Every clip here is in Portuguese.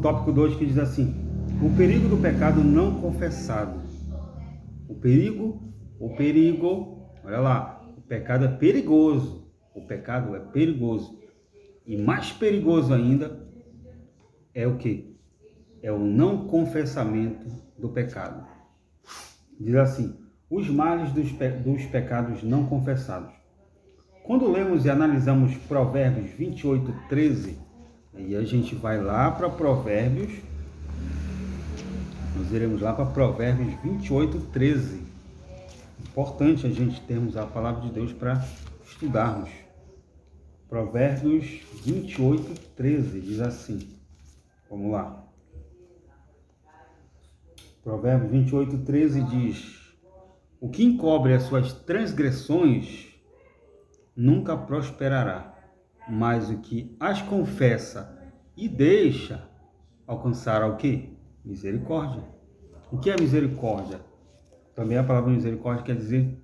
Tópico 2 que diz assim: o perigo do pecado não confessado. O perigo, olha lá, o pecado é perigoso. O pecado é perigoso. E mais perigoso ainda é o que? É o não confessamento do pecado. Diz assim: os males dos pecados não confessados. Quando lemos e analisamos Provérbios 28:13, aí a gente vai lá para Provérbios, nós iremos lá para Provérbios 28:13. Importante a gente termos a palavra de Deus para estudarmos. Provérbios 28:13 diz assim, vamos lá. Provérbios 28:13 diz: o que encobre as suas transgressões nunca prosperará, mas o que as confessa e deixa alcançará o quê? Misericórdia. O que é misericórdia? Também a palavra misericórdia quer dizer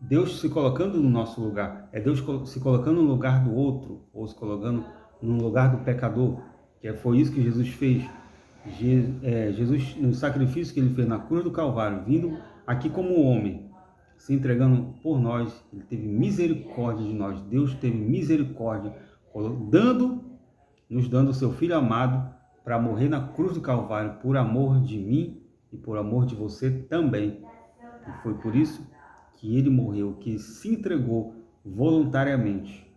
Deus se colocando no nosso lugar, é Deus se colocando no lugar do outro, ou se colocando no lugar do pecador, que foi isso que Jesus fez. Jesus, no sacrifício que ele fez na cruz do Calvário, vindo aqui como homem, se entregando por nós, ele teve misericórdia de nós. Deus teve misericórdia, nos dando o seu Filho amado para morrer na cruz do Calvário por amor de mim e por amor de você também. E foi por isso que ele morreu, que se entregou voluntariamente.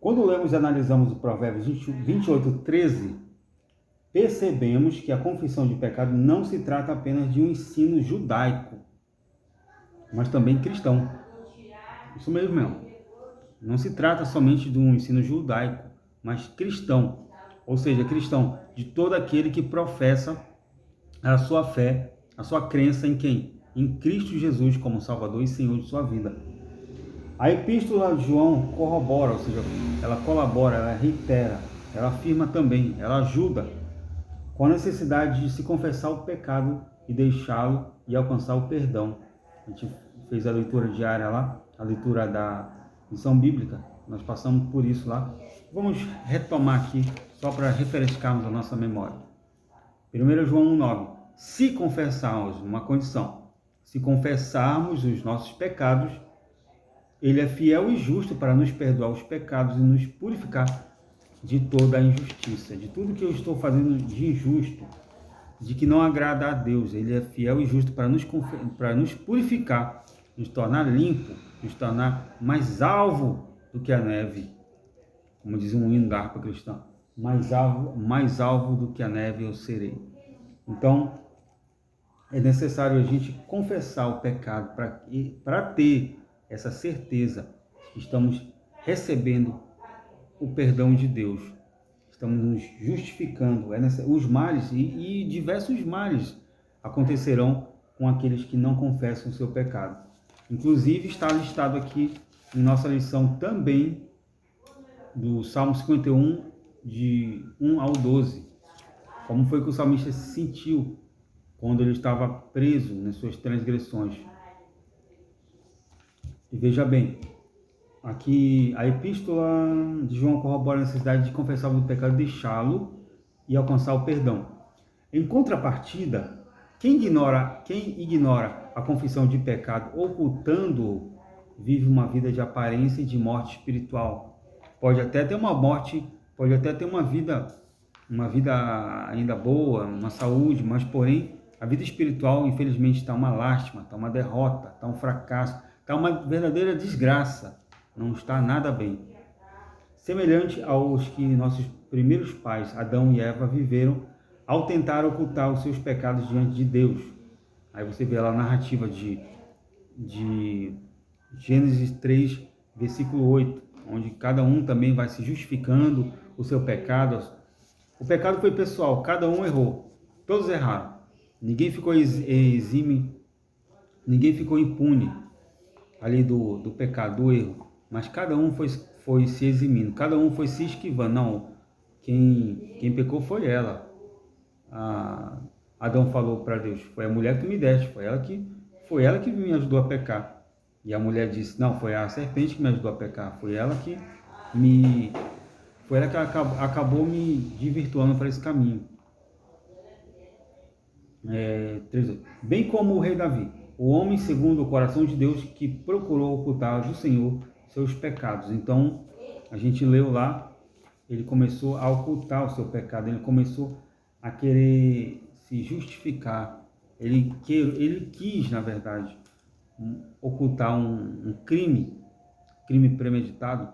Quando lemos e analisamos o Provérbios 28:13, percebemos que a confissão de pecado não se trata apenas de um ensino judaico, mas também cristão. Isso mesmo. Não se trata somente de um ensino judaico, mas cristão. Ou seja, cristão de todo aquele que professa a sua fé, a sua crença em quem? Em Cristo Jesus como Salvador e Senhor de sua vida. A epístola de João corrobora, ou seja, ela colabora, ela reitera, ela afirma também, ela ajuda com a necessidade de se confessar o pecado e deixá-lo e alcançar o perdão. A gente fez a leitura diária lá, a leitura da lição bíblica, nós passamos por isso lá. Vamos retomar aqui, só para refrescarmos a nossa memória. 1 João 1,9. Se confessarmos, uma condição, se confessarmos os nossos pecados, ele é fiel e justo para nos perdoar os pecados e nos purificar de toda a injustiça, de tudo que eu estou fazendo de injusto, de que não agrada a Deus. Ele é fiel e justo para nos purificar, nos tornar limpo, nos tornar mais alvo do que a neve, como diz um hino da harpa cristã, mais alvo do que a neve eu serei. Então, é necessário a gente confessar o pecado para ter essa certeza que estamos recebendo o perdão de Deus, estamos nos justificando. Os males e diversos males acontecerão com aqueles que não confessam o seu pecado. Inclusive está listado aqui em nossa lição também do Salmo 51, de 1 ao 12. Como foi que o salmista se sentiu quando ele estava preso nas suas transgressões. E veja bem, aqui a epístola de João corrobora a necessidade de confessar o pecado, deixá-lo e alcançar o perdão. Em contrapartida, quem ignora a confissão de pecado, ocultando-o, vive uma vida de aparência e de morte espiritual. Pode até ter uma vida ainda boa, uma saúde, mas porém a vida espiritual, infelizmente, está uma lástima, está uma derrota, está um fracasso, está uma verdadeira desgraça. Não está nada bem. Semelhante aos que nossos primeiros pais, Adão e Eva, viveram ao tentar ocultar os seus pecados diante de Deus. Aí você vê lá a narrativa de Gênesis 3, versículo 8, onde cada um também vai se justificando o seu pecado. O pecado foi pessoal, cada um errou, todos erraram. Ninguém ficou exime, ninguém ficou impune ali do pecado, do erro. Mas cada um foi se eximindo, cada um foi se esquivando. Não, quem pecou foi ela. Adão falou para Deus: foi a mulher que tu me deste, foi ela que me ajudou a pecar. E a mulher disse: não, foi a serpente que me ajudou a pecar, foi ela que me foi ela que acabou me desvirtuando para esse caminho. 3. Bem como o rei Davi, o homem segundo o coração de Deus, que procurou ocultar do Senhor seus pecados. Então, a gente leu lá, ele começou a ocultar o seu pecado, ele começou a querer se justificar, ele quis, na verdade, ocultar um crime premeditado,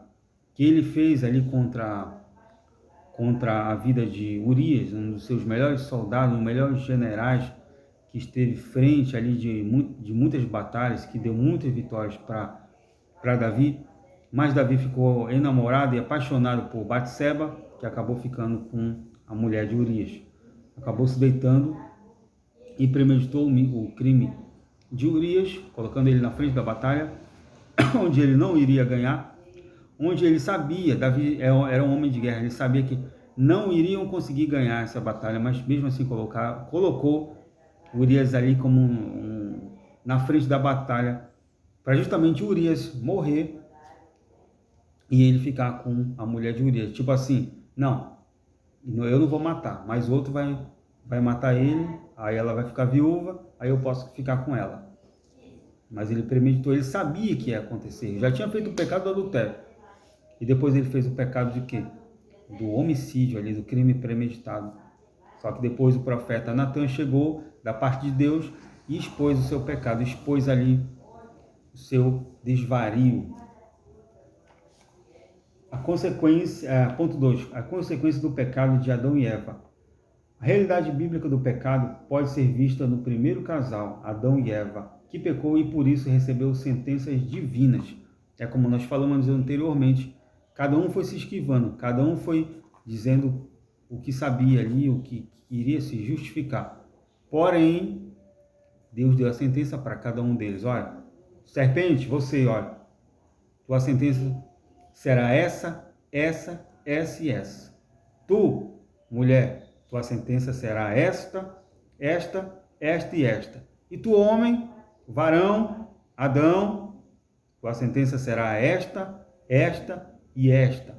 que ele fez ali contra a vida de Urias, um dos seus melhores soldados, um dos melhores generais, que esteve frente ali de muitas batalhas, que deu muitas vitórias para Davi. Mas Davi ficou enamorado e apaixonado por Batseba, que acabou ficando com a mulher de Urias. Acabou se deitando e premeditou o crime de Urias, colocando ele na frente da batalha, onde ele não iria ganhar, onde ele sabia, Davi era um homem de guerra, ele sabia que não iriam conseguir ganhar essa batalha, mas mesmo assim colocou Urias ali como na frente da batalha, para justamente Urias morrer e ele ficar com a mulher de Urias. Tipo assim, não, eu não vou matar, mas o outro vai matar ele, aí ela vai ficar viúva, aí eu posso ficar com ela. Mas ele premeditou, ele sabia que ia acontecer, já tinha feito o pecado do adultério. E depois ele fez o pecado de quê? Do homicídio ali, do crime premeditado. Só que depois o profeta Natan chegou da parte de Deus e expôs o seu pecado, expôs ali o seu desvario. Ponto 2. A consequência do pecado de Adão e Eva. A realidade bíblica do pecado pode ser vista no primeiro casal, Adão e Eva, que pecou e por isso recebeu sentenças divinas. É como nós falamos anteriormente, cada um foi se esquivando, cada um foi dizendo o que sabia ali, o que iria se justificar. Porém, Deus deu a sentença para cada um deles. Olha, serpente, você, olha, tua sentença será essa e essa. Tu, mulher, tua sentença será esta e esta. E tu, homem, varão, Adão, tua sentença será esta e esta.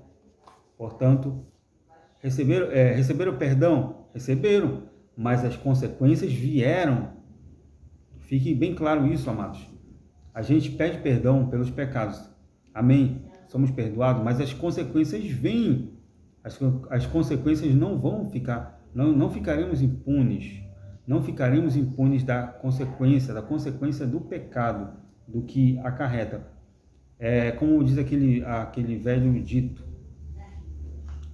Portanto, receberam perdão? Receberam, mas as consequências vieram. Fique bem claro isso, amados. A gente pede perdão pelos pecados. Amém? Somos perdoados, mas as consequências vêm. As consequências não vão ficar, não ficaremos impunes. Não ficaremos impunes da consequência do pecado, do que acarreta. Como diz aquele velho dito,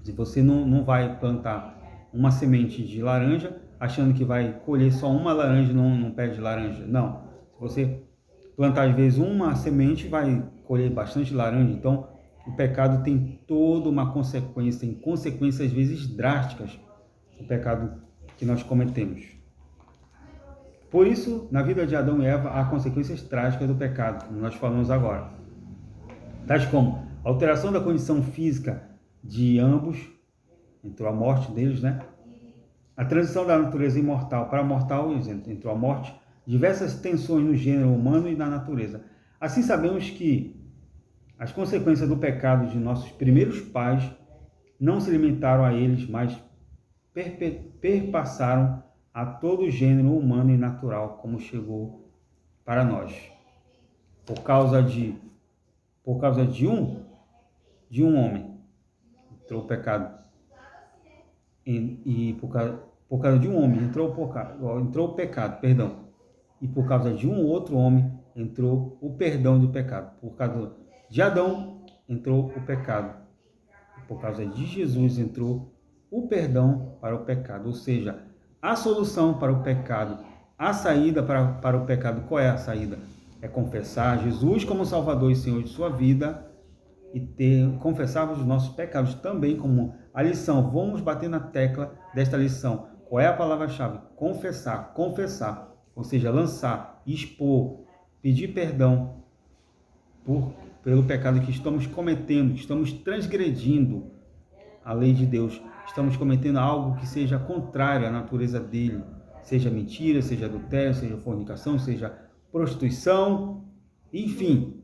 se você não vai plantar uma semente de laranja, achando que vai colher só uma laranja num pé de laranja. Não. Se você plantar às vezes uma semente, vai colher bastante laranja. Então, o pecado tem toda uma consequência, tem consequências às vezes drásticas, o pecado que nós cometemos. Por isso, na vida de Adão e Eva, há consequências trágicas do pecado, como nós falamos agora. Tais como a alteração da condição física de ambos, entrou a morte deles, né? A transição da natureza imortal para a mortal, entrou a morte, diversas tensões no gênero humano e na natureza. Assim sabemos que as consequências do pecado de nossos primeiros pais não se limitaram a eles, mas perpassaram a todo o gênero humano e natural, como chegou para nós. Por causa de um homem, entrou o pecado. E por causa de um homem entrou o pecado, perdão. E por causa de um outro homem entrou o perdão do pecado. Por causa de Adão entrou o pecado. Por causa de Jesus entrou o perdão para o pecado. Ou seja, a solução para o pecado, a saída para o pecado. Qual é a saída? É confessar Jesus como Salvador e Senhor de sua vida e confessar os nossos pecados também como a lição. Vamos bater na tecla desta lição. Qual é a palavra-chave? Confessar. Ou seja, lançar, expor, pedir perdão pelo pecado que estamos cometendo, que estamos transgredindo a lei de Deus. Estamos cometendo algo que seja contrário à natureza dele. Seja mentira, seja adultério, seja fornicação, seja prostituição, enfim.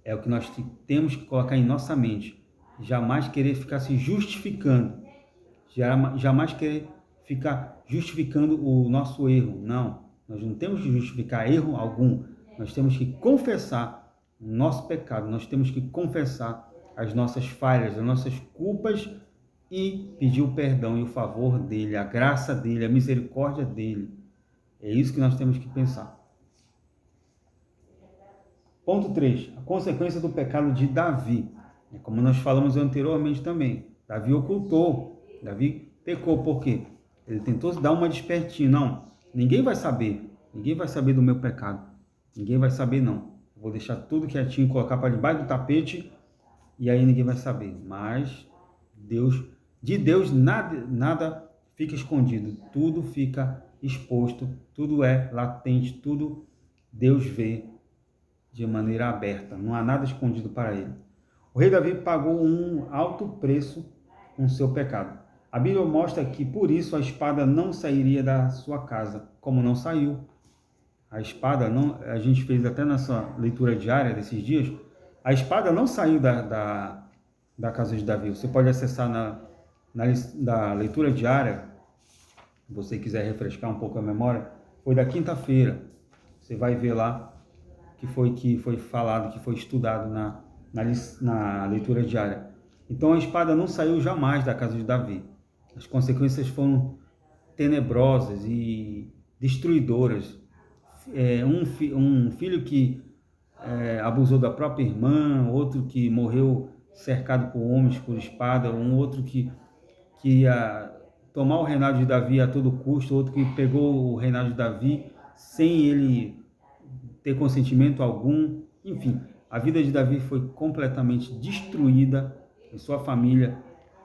É o que nós temos que colocar em nossa mente. jamais querer ficar se justificando, jamais querer ficar justificando o nosso erro. Não, nós não temos que justificar erro algum. Nós temos que confessar o nosso pecado, nós temos que confessar as nossas falhas, as nossas culpas e pedir o perdão e o favor dele, a graça dele, a misericórdia dele. É isso que nós temos que pensar. Ponto 3. A consequência do pecado de Davi. Como nós falamos anteriormente também. Davi ocultou. Davi pecou. Por quê? Ele tentou dar uma despertinha. Não, ninguém vai saber. Ninguém vai saber do meu pecado. Ninguém vai saber, não. Vou deixar tudo quietinho, colocar para debaixo do tapete e aí ninguém vai saber. Mas de Deus nada fica escondido. Tudo fica exposto. Tudo é latente. Tudo Deus vê de maneira aberta, não há nada escondido para ele. O rei Davi pagou um alto preço com seu pecado. A Bíblia mostra que por isso a espada não sairia da sua casa, como não saiu. A espada não, a gente fez até nessa leitura diária desses dias, a espada não saiu da casa de Davi. Você pode acessar na leitura diária, se você quiser refrescar um pouco a memória, foi da quinta-feira. Você vai ver lá que foi falado, que foi estudado na leitura diária. Então a espada não saiu jamais da casa de Davi. As consequências foram tenebrosas e destruidoras. Um filho que abusou da própria irmã, outro que morreu cercado por homens, por espada, um outro que ia tomar o reinado de Davi a todo custo, outro que pegou o reinado de Davi sem ele ter consentimento algum. Enfim, a vida de Davi foi completamente destruída, e sua família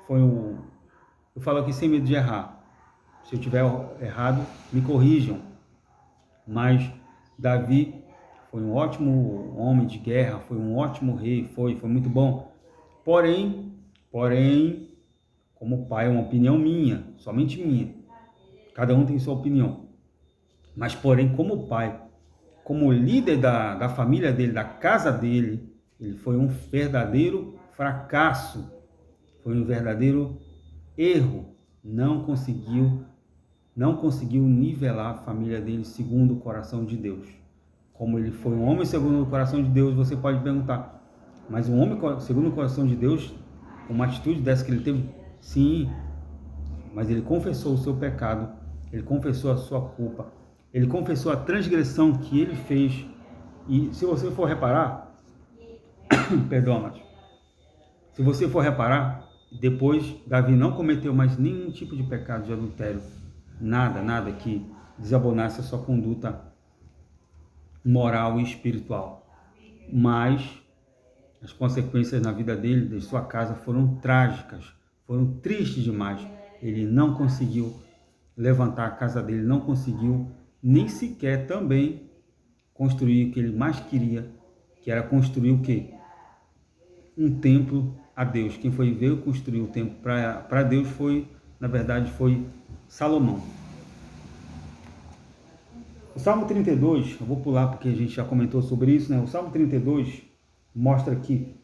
foi eu falo aqui sem medo de errar. Se eu tiver errado, me corrijam. Mas Davi foi um ótimo homem de guerra, foi um ótimo rei, foi muito bom. Porém, como pai, é uma opinião minha, somente minha. Cada um tem sua opinião. Mas, porém, como pai, como líder da família dele, da casa dele, ele foi um verdadeiro fracasso, foi um verdadeiro erro. Não conseguiu nivelar a família dele segundo o coração de Deus. Como ele foi um homem segundo o coração de Deus, você pode perguntar, mas um homem segundo o coração de Deus, uma atitude dessa que ele teve? Sim, mas ele confessou o seu pecado, ele confessou a sua culpa, ele confessou a transgressão que ele fez. E se você for reparar, perdão, mas se você for reparar, depois Davi não cometeu mais nenhum tipo de pecado de adultério, nada que desabonasse a sua conduta moral e espiritual. Mas as consequências na vida dele, de sua casa, foram trágicas, foram tristes demais. Ele não conseguiu levantar a casa dele, não conseguiu nem sequer também construir o que ele mais queria, que era construir o quê? Um templo a Deus. Quem veio construir o templo para Deus foi, na verdade, foi Salomão. O Salmo 32, eu vou pular porque a gente já comentou sobre isso, né? O Salmo 32 mostra que,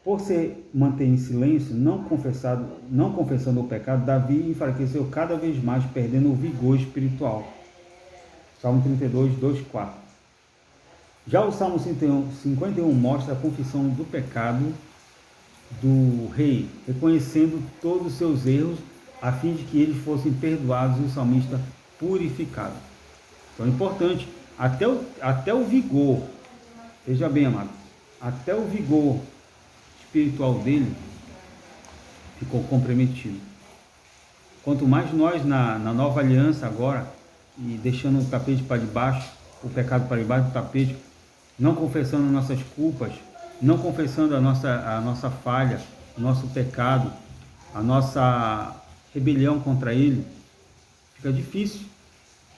por se manter em silêncio, não confessando o pecado, Davi enfraqueceu cada vez mais, perdendo o vigor espiritual. Salmo 32, 2, 4. Já o Salmo 51 mostra a confissão do pecado do rei, reconhecendo todos os seus erros, a fim de que eles fossem perdoados e o salmista purificado. Então é importante, até o vigor, veja bem, amado, até o vigor espiritual dele ficou comprometido. Quanto mais nós na nova aliança agora, e deixando o tapete para debaixo, o pecado para debaixo do tapete, não confessando nossas culpas, não confessando a nossa falha, o nosso pecado, a nossa rebelião contra ele, fica difícil,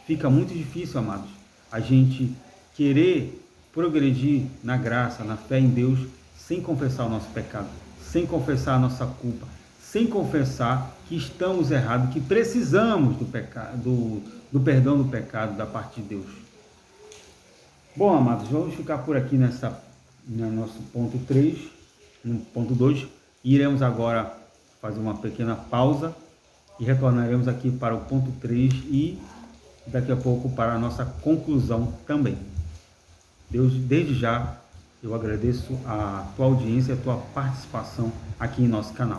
fica muito difícil, amados, a gente querer progredir na graça, na fé em Deus, sem confessar o nosso pecado, sem confessar a nossa culpa, sem confessar que estamos errados, que precisamos do perdão do pecado da parte de Deus. Bom, amados, vamos ficar por aqui no nosso ponto 3, no ponto 2. Iremos agora fazer uma pequena pausa e retornaremos aqui para o ponto 3 e daqui a pouco para a nossa conclusão também. Deus, desde já, eu agradeço a tua audiência, a tua participação aqui em nosso canal.